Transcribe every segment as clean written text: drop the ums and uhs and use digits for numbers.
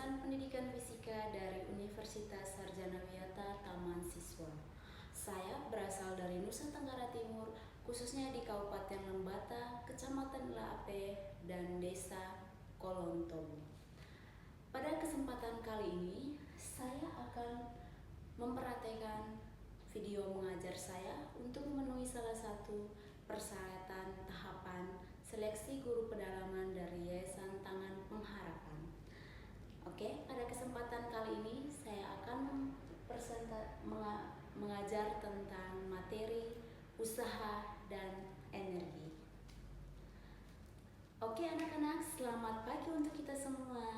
jurusan Pendidikan Fisika dari Universitas Sarjana Wiyata Taman Siswa. Saya berasal dari Nusa Tenggara Timur, khususnya di Kabupaten Lembata, Kecamatan Laape, dan Desa Kolontobu. Pada kesempatan kali ini, saya akan memperhatikan video mengajar saya untuk memenuhi salah satu persyaratan tahapan seleksi guru pedalaman dari Yayasan Tangan Pengharapan. Oke, pada kesempatan kali ini saya akan mengajar tentang materi usaha dan energi. Oke anak-anak, selamat pagi untuk kita semua.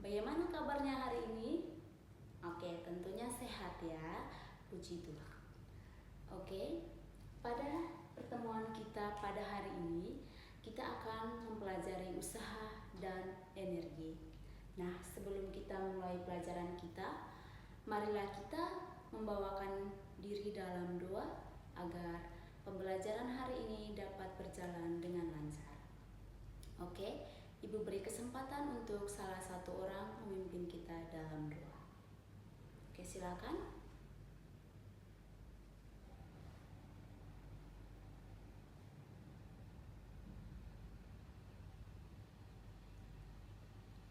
Bagaimana kabarnya hari ini? Oke, tentunya sehat ya, puji Tuhan. Oke, pada pertemuan kita pada hari ini, kita akan mempelajari usaha dan energi. Nah, sebelum kita mulai pelajaran kita, marilah kita membawakan diri dalam doa agar pembelajaran hari ini dapat berjalan dengan lancar. Oke, Ibu beri kesempatan untuk salah satu orang memimpin kita dalam doa. Oke, silakan.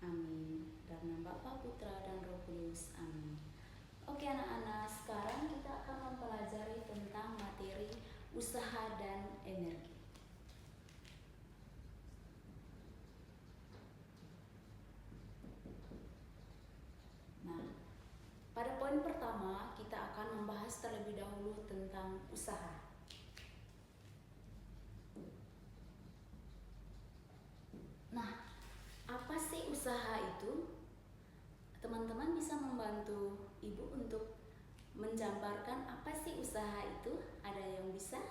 Amin. Dalam nama Bapa, Putra, dan Roh Kudus. Amin. Oke anak-anak, sekarang kita akan mempelajari tentang materi usaha dan energi. Nah, pada poin pertama kita akan membahas terlebih dahulu tentang usaha. Nah, apa sih usaha itu? Teman-teman bisa membantu Ibu untuk menjabarkan apa sih usaha itu? Ada yang bisa?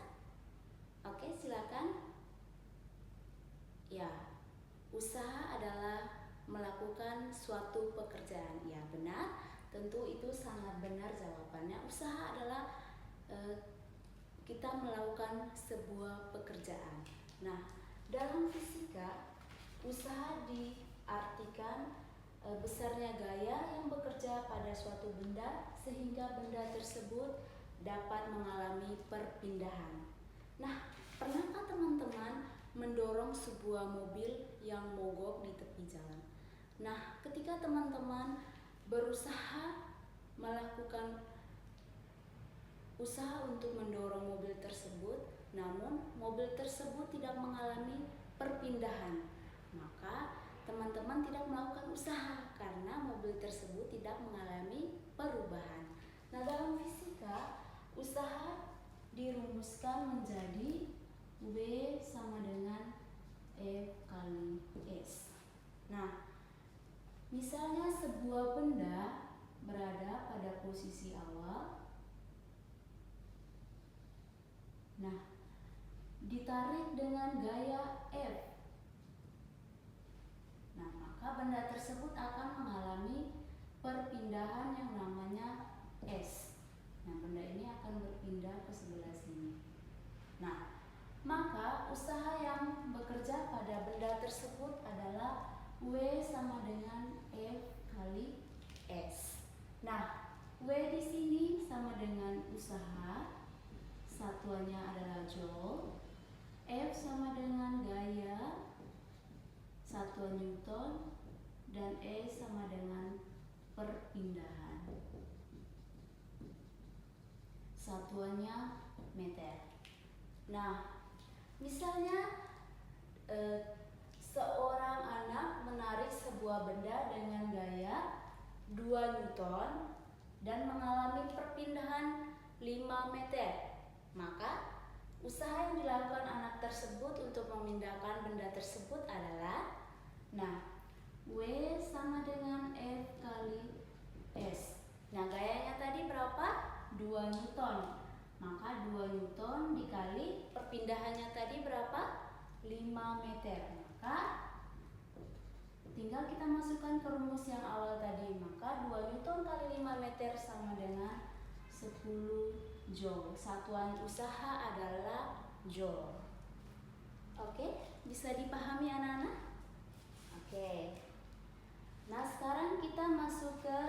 Oke, silakan. Ya, usaha adalah melakukan suatu pekerjaan. Ya, benar. Tentu itu sangat benar jawabannya. Usaha adalah kita melakukan sebuah pekerjaan. Nah, dalam fisika, usaha diartikan besarnya gaya yang bekerja pada suatu benda sehingga benda tersebut dapat mengalami perpindahan. Nah, pernahkah teman-teman mendorong sebuah mobil yang mogok di tepi jalan? Nah, ketika teman-teman berusaha melakukan usaha untuk mendorong mobil tersebut, namun mobil tersebut tidak mengalami perpindahan, maka teman-teman tidak melakukan usaha karena mobil tersebut tidak mengalami perubahan. Nah, dalam fisika, usaha dirumuskan menjadi W sama dengan F kali S. Nah, misalnya sebuah benda berada pada posisi awal. Nah, ditarik dengan gaya F. Nah, maka benda tersebut akan mengalami perpindahan yang namanya S. Nah, benda ini akan berpindah ke sebelah sini. Nah, maka usaha yang bekerja pada benda tersebut adalah W sama dengan F kali S. Nah, W di sini sama dengan usaha, satuannya adalah joule. F sama dengan gaya, satuan Newton, dan E sama dengan perpindahan, satuannya meter. Nah, misalnya seorang anak menarik sebuah benda dengan gaya 2 Newton dan mengalami perpindahan 5 meter, maka usaha yang dilakukan anak tersebut untuk memindahkan benda tersebut adalah, nah, W sama dengan F kali S. Nah, gayanya tadi berapa? 2 Newton. Maka 2 Newton dikali perpindahannya tadi berapa? 5 meter. Maka tinggal kita masukkan ke rumus yang awal tadi. Maka 2 Newton kali 5 meter sama dengan 10 Joule. Satuan usaha adalah Joule. Oke, bisa dipahami anak-anak? Oke. Nah, sekarang kita masuk ke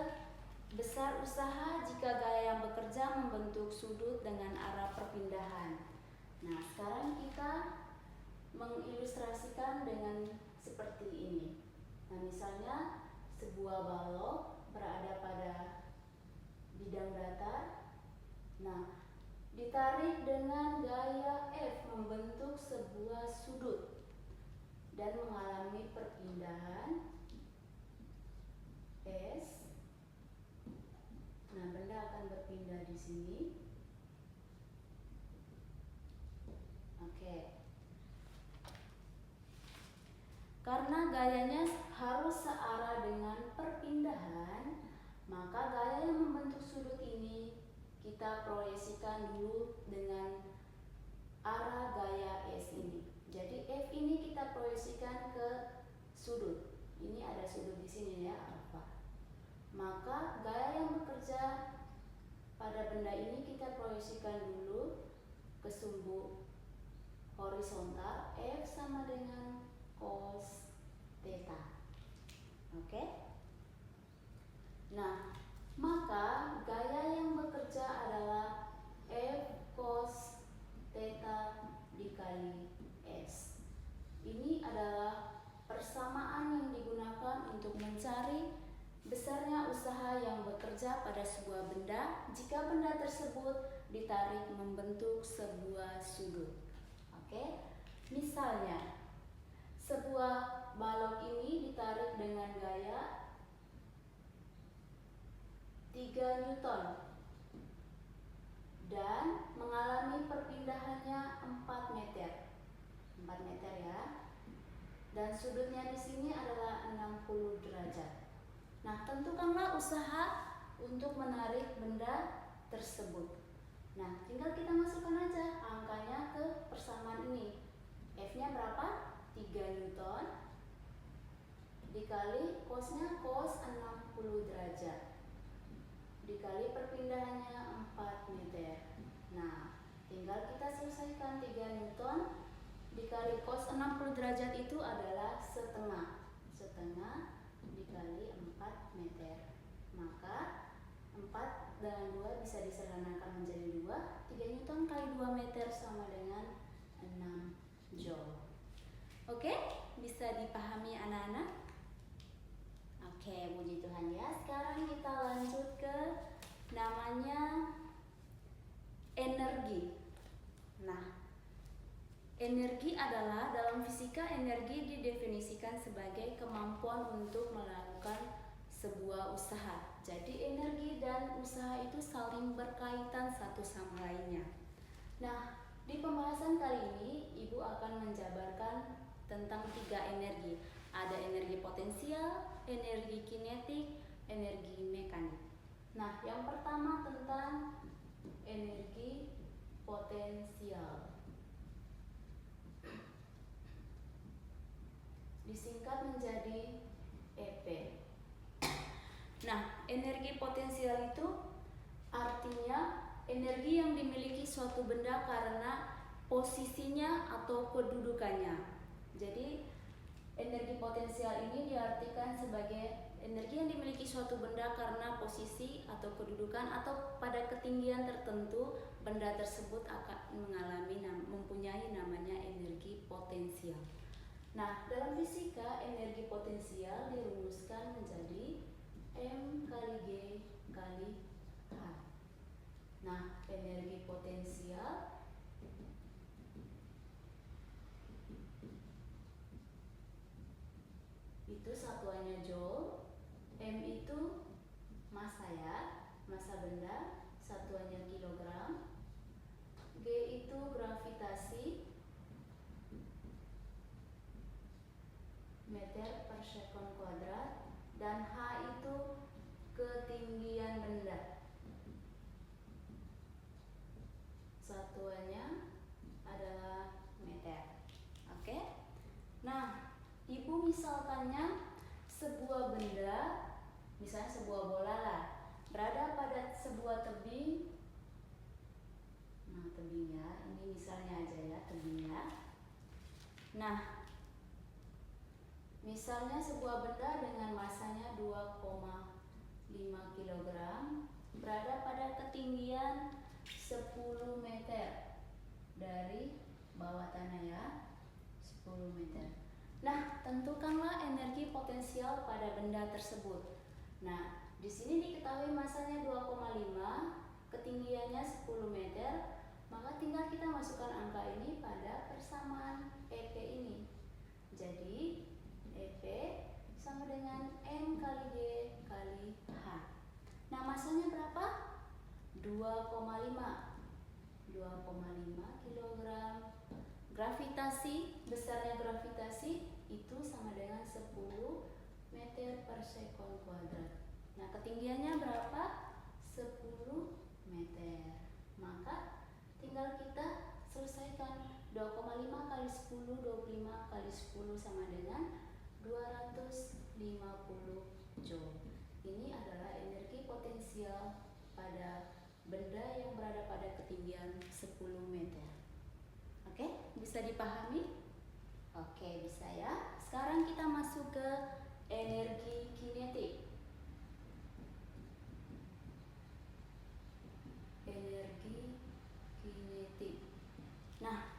besar usaha jika gaya yang bekerja membentuk sudut dengan arah perpindahan. Nah, sekarang kita mengilustrasikan dengan seperti ini. Nah, misalnya sebuah balok berada pada bidang datar. Nah, ditarik dengan gaya F membentuk sebuah sudut dan mengalami perpindahan S. Nah, benda akan berpindah di sini. Oke. Karena gayanya harus searah dengan perpindahan, maka gaya yang membentuk sudut ini kita proyeksikan dulu dengan arah gaya S ini. Jadi F ini kita proyeksikan ke sudut. Ini ada sudut di sini ya, alfa. Maka gaya yang bekerja pada benda ini kita proyeksikan dulu ke sumbu horizontal. F sama dengan cos theta. Oke? Nah, maka gaya yang bekerja adalah F cos theta dikali S. Ini adalah persamaan yang digunakan untuk mencari besarnya usaha yang bekerja pada sebuah benda jika benda tersebut ditarik membentuk sebuah sudut. Oke? Misalnya, sebuah balok ini ditarik dengan gaya 3 Newton dan mengalami perpindahannya 4 meter. 4 meter ya. Dan sudutnya di sini adalah 60 derajat. Nah, tentukanlah usaha untuk menarik benda tersebut. Nah, tinggal kita masukkan aja angkanya ke persamaan ini. F-nya berapa? 3 Newton dikali cosnya cos 60 derajat dikali perpindahannya 4 meter. Nah, tinggal kita selesaikan. 3 Newton dikali cos 60 derajat itu adalah setengah. Setengah dikali 4 meter. Maka 4 dan 2 bisa disederhanakan menjadi 2. 3 Newton kali 2 meter sama dengan 6 Joule. Oke, bisa dipahami anak-anak? Oke, puji Tuhan ya. Sekarang kita lanjut ke namanya energi. Nah, energi adalah dalam fisika energi didefinisikan sebagai kemampuan untuk melakukan sebuah usaha. Jadi energi dan usaha itu saling berkaitan satu sama lainnya. Nah, di pembahasan kali ini Ibu akan menjabarkan tentang 3 energi. Ada energi potensial, energi kinetik, energi mekanik. Nah, yang pertama tentang energi potensial. Disingkat menjadi EP. Nah, energi potensial itu artinya energi yang dimiliki suatu benda karena posisinya atau kedudukannya. Jadi, energi potensial ini diartikan sebagai energi yang dimiliki suatu benda karena posisi atau kedudukan atau pada ketinggian tertentu benda tersebut akan mempunyai namanya energi potensial. Nah, dalam fisika energi potensial dirumuskan menjadi M kali G kali H. Nah, energi potensial itu satuannya Joule, M itu massa ya, massa benda, satuannya kilogram, G itu gravitasi, meter per sekon kuadrat, dan H itu ketinggian benda. Satuannya adalah meter. Oke? Nah, Ibu misalkannya sebuah benda, misalnya sebuah bola lah, berada pada sebuah tebing. Nah, tebingnya, ini misalnya aja ya, tebingnya. Nah, misalnya sebuah benda dengan masanya berada pada ketinggian 10 meter dari bawah tanah ya, 10 meter. Nah, tentukanlah energi potensial pada benda tersebut. Nah, di sini diketahui masanya 2,5, ketinggiannya 10 meter, maka tinggal kita masukkan angka ini pada persamaan EP ini. Jadi, EP sama dengan M kali G kali H. Nah, masanya berapa? 2,5 kg. Gravitasi, besarnya gravitasi itu sama dengan 10 meter per sekon kuadrat. Nah, ketinggiannya berapa? 10 meter. Maka tinggal kita selesaikan. 2,5 kali 10, 25 kali 10 sama dengan 250 joule. Ini adalah energi potensial pada benda yang berada pada ketinggian 10 meter. Oke, bisa dipahami? Oke, bisa ya. Sekarang kita masuk ke energi kinetik. Energi kinetik. Nah,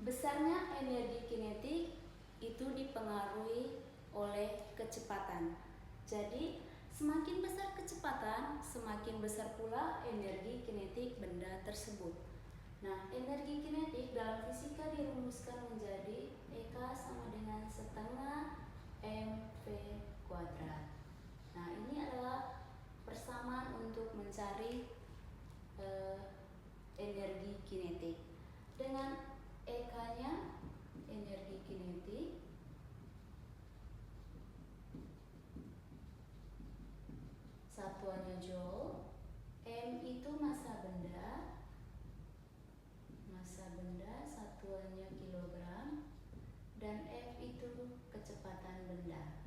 besarnya energi kinetik itu dipengaruhi oleh kecepatan. Jadi, semakin besar kecepatan, semakin besar pula energi kinetik benda tersebut. Nah, energi kinetik dalam fisika dirumuskan menjadi EK sama dengan setengah mv kuadrat. Nah, ini adalah persamaan untuk mencari energi kinetik. Dengan EK-nya, energi kinetik satuannya joule, M itu massa benda satuannya kilogram, dan F itu kecepatan benda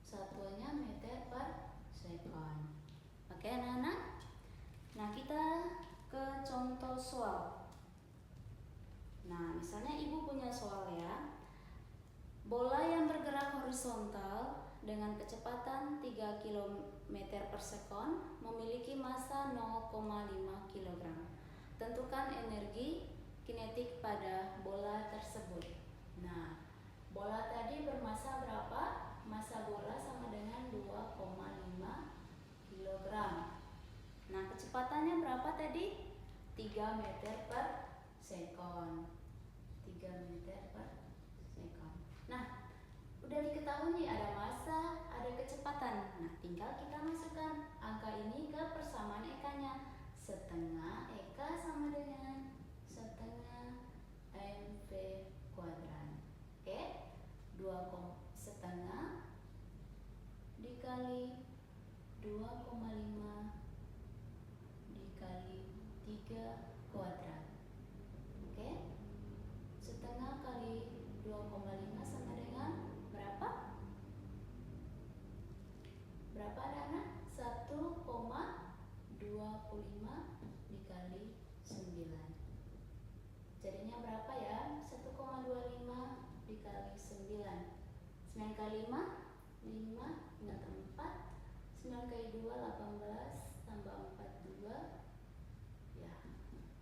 satuannya meter per sekon. Oke anak-anak, nah kita ke contoh soal. Nah, misalnya ibu punya soal ya, bola yang bergerak horizontal dengan kecepatan 3 km per sekon memiliki massa 0,5 kg. Tentukan energi kinetik pada bola tersebut. Nah, bola tadi bermassa berapa? Massa bola sama dengan 2,5 kg. Nah, kecepatannya berapa tadi? 3 meter per sekon. 3 meter per sekon. Nah, udah diketahui nih ada massa, ada kecepatan. Nah, tinggal kita masukkan angka ini ke persamaan EK-nya. Setengah EK sama dengan setengah mv kuadrat. Oke? 2,5 dikali 2,5 dikali 3 kuadrat. Oke? Setengah kali 2,5 sama dengan berapa? Berapa anak-anak? 1,25 dikali 9. Jadinya berapa ya? 1,25 dikali 9. 9 kali 5? 5, ingat 4. 9 kali 2, 18. Tambah 4, 2. Ya,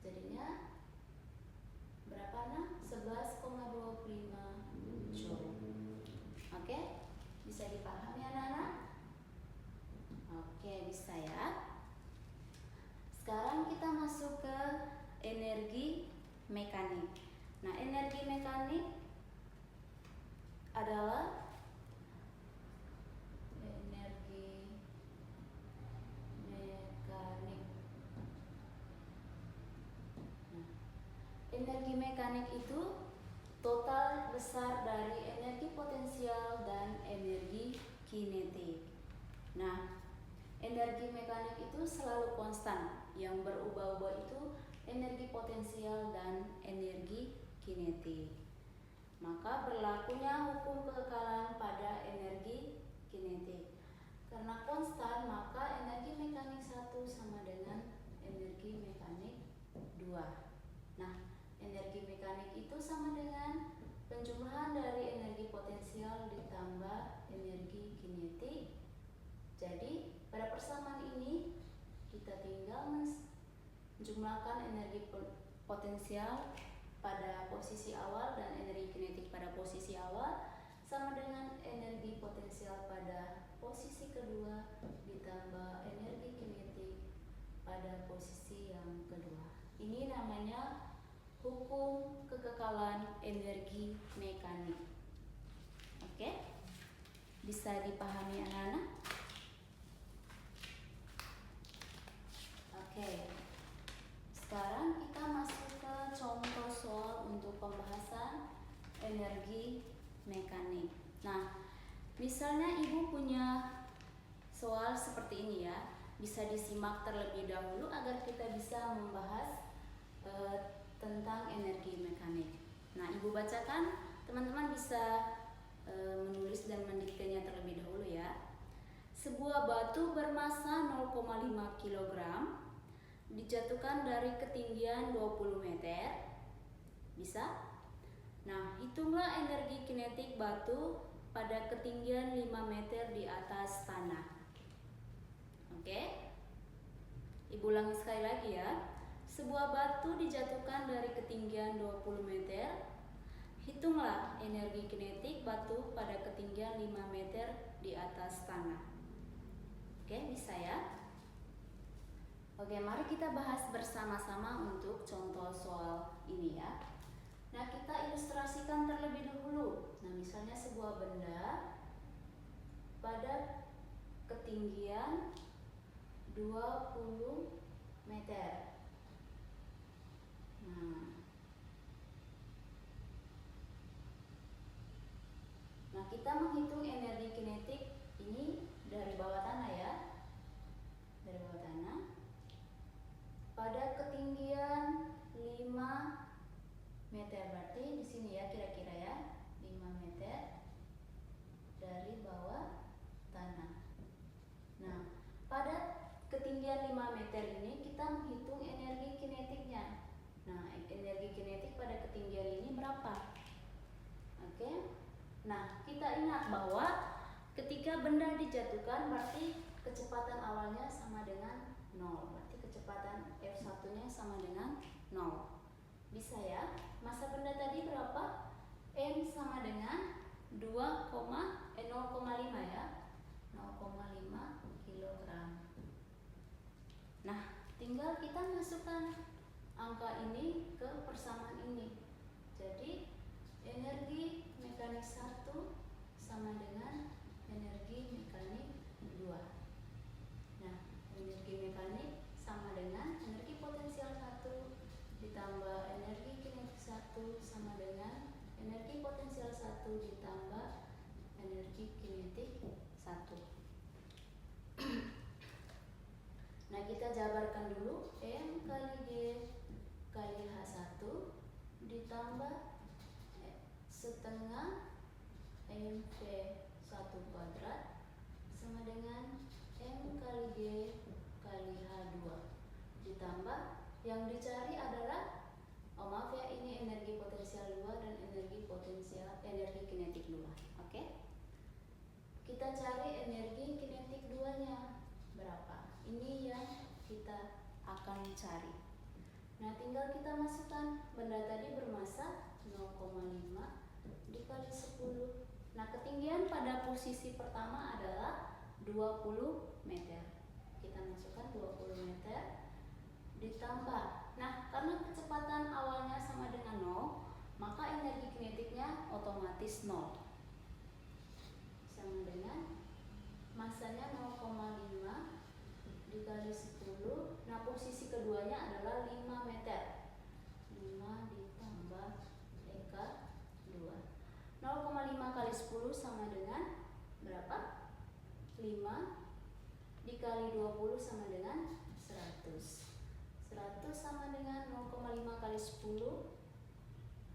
jadinya berapa anak? 11,25 joule. Oke? Bisa dipahami anak-anak? Oke, bisa ya. Sekarang kita masuk ke energi mekanik. Nah, energi mekanik adalah energi mekanik. Nah, energi mekanik itu total besar dari energi potensial dan energi kinetik. Nah, energi mekanik itu selalu konstan. Yang berubah-ubah itu energi potensial dan energi kinetik. Maka berlakunya hukum kekekalan pada energi kinetik. Karena konstan, maka energi mekanik 1 sama dengan energi mekanik 2. Nah, energi mekanik itu sama dengan penjumlahan dari energi potensial ditambah energi kinetik jumlahkan energi potensial pada posisi awal dan energi kinetik pada posisi awal sama dengan energi potensial pada posisi kedua ditambah energi kinetik pada posisi yang kedua. Ini namanya hukum kekekalan energi mekanik. Oke? Bisa dipahami anak-anak? Oke. Sekarang kita masuk ke contoh soal untuk pembahasan energi mekanik. Nah, misalnya ibu punya soal seperti ini ya, bisa disimak terlebih dahulu agar kita bisa membahas tentang energi mekanik. Nah, ibu bacakan, teman-teman bisa menulis dan mendiktenya terlebih dahulu ya. Sebuah batu bermasa 0,5 kg dijatuhkan dari ketinggian 20 meter. Bisa? Nah, hitunglah energi kinetik batu pada ketinggian 5 meter di atas tanah. Oke? Ibu ulangi sekali lagi ya. Sebuah batu dijatuhkan dari ketinggian 20 meter. Hitunglah energi kinetik batu pada ketinggian 5 meter di atas tanah. Oke, bisa ya? Oke, mari kita bahas bersama-sama untuk contoh soal ini ya. Nah, kita ilustrasikan terlebih dahulu. Nah, misalnya sebuah benda pada ketinggian 20 meter. Nah, kita menghitung energi kinetik ini dari bawah tanah ya. Dari bawah tanah. Pada ketinggian 5 meter, berarti di sini ya kira-kira ya, 5 meter dari bawah tanah. Nah, pada ketinggian 5 meter ini kita menghitung energi kinetiknya. Nah, energi kinetik pada ketinggian ini berapa? Oke. Nah, kita ingat bahwa ketika benda dijatuhkan berarti kecepatan awalnya sama dengan 0. Berarti kecepatan F1-nya sama dengan 0. Bisa ya? Massa benda tadi berapa? M sama dengan 0,5 ya. 0,5 kg. Nah, tinggal kita masukkan angka ini ke persamaan ini. Jadi, energi mekanik 1 sama dengan energi mekanik 2. Nah, energi mekanik sama dengan energi potensial 1 ditambah energi kinetik 1 sama dengan energi potensial 1 ditambah energi kinetik 1. Nah, kita jabarkan dulu. M kali G kali H1 ditambah setengah MV1 kuadrat sama dengan M kali G kali H2 ditambah yang dicari adalah, oh maaf ya, ini energi potensial 2 dan energi kinetik 2. Oke? Kita cari energi kinetik 2-nya berapa? Ini yang kita akan cari. Nah, tinggal kita masukkan. Benda tadi bermassa 0,5 dikali 10. Nah, ketinggian pada posisi pertama adalah 20 meter. Kita masukkan 20 meter ditambah. Nah, karena kecepatan awalnya sama dengan 0, maka energi kinetiknya otomatis 0. Sama dengan massanya 0,5 dikali 10. Nah, posisi keduanya adalah 5 meter. 5 ditambah EK 2. 0,5 kali 10 sama dengan berapa? 5 dikali 20 sama dengan 100. 100 sama dengan 0,5 kali 10.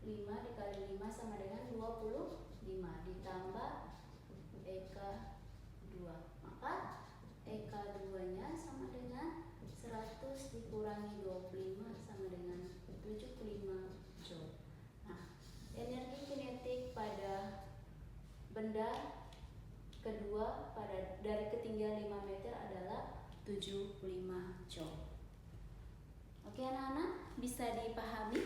5 dikali 5 sama dengan 25 ditambah EK 2. Maka EK 2-nya sama dengan 100 dikurangi 25 sama dengan 75 Joule. Nah, energi kinetik pada benda kedua dari ketinggian 5 meter adalah 75 Joule. Oke anak-anak, bisa dipahami?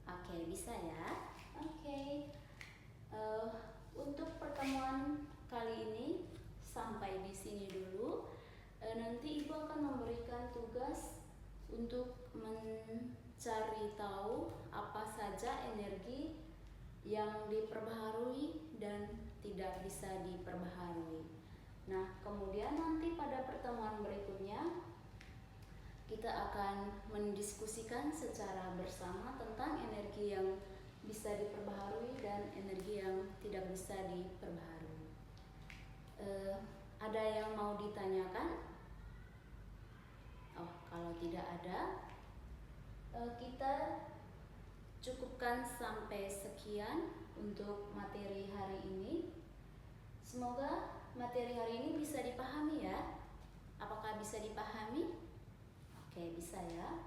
Oke, bisa ya. Oke. Untuk pertemuan kali ini sampai di sini dulu. Nanti Ibu akan memberikan tugas untuk mencari tahu apa saja energi yang diperbaharui dan tidak bisa diperbaharui. Nah, kemudian nanti pada pertemuan berikutnya kita akan mendiskusikan secara bersama tentang energi yang bisa diperbaharui dan energi yang tidak bisa diperbaharui. Ada yang mau ditanyakan? Oh, kalau tidak ada, kita cukupkan sampai sekian untuk materi hari ini. Semoga materi hari ini bisa dipahami ya. Apakah bisa dipahami? Oke, bisa ya.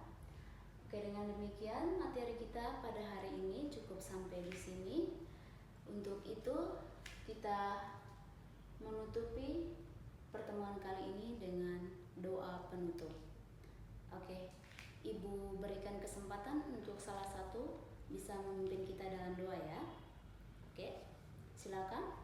Oke, dengan demikian materi kita pada hari ini cukup sampai di sini. Untuk itu, kita menutupi pertemuan kali ini dengan doa penutup. Oke, Ibu berikan kesempatan untuk salah satu bisa memimpin kita dalam doa ya. Oke, silakan.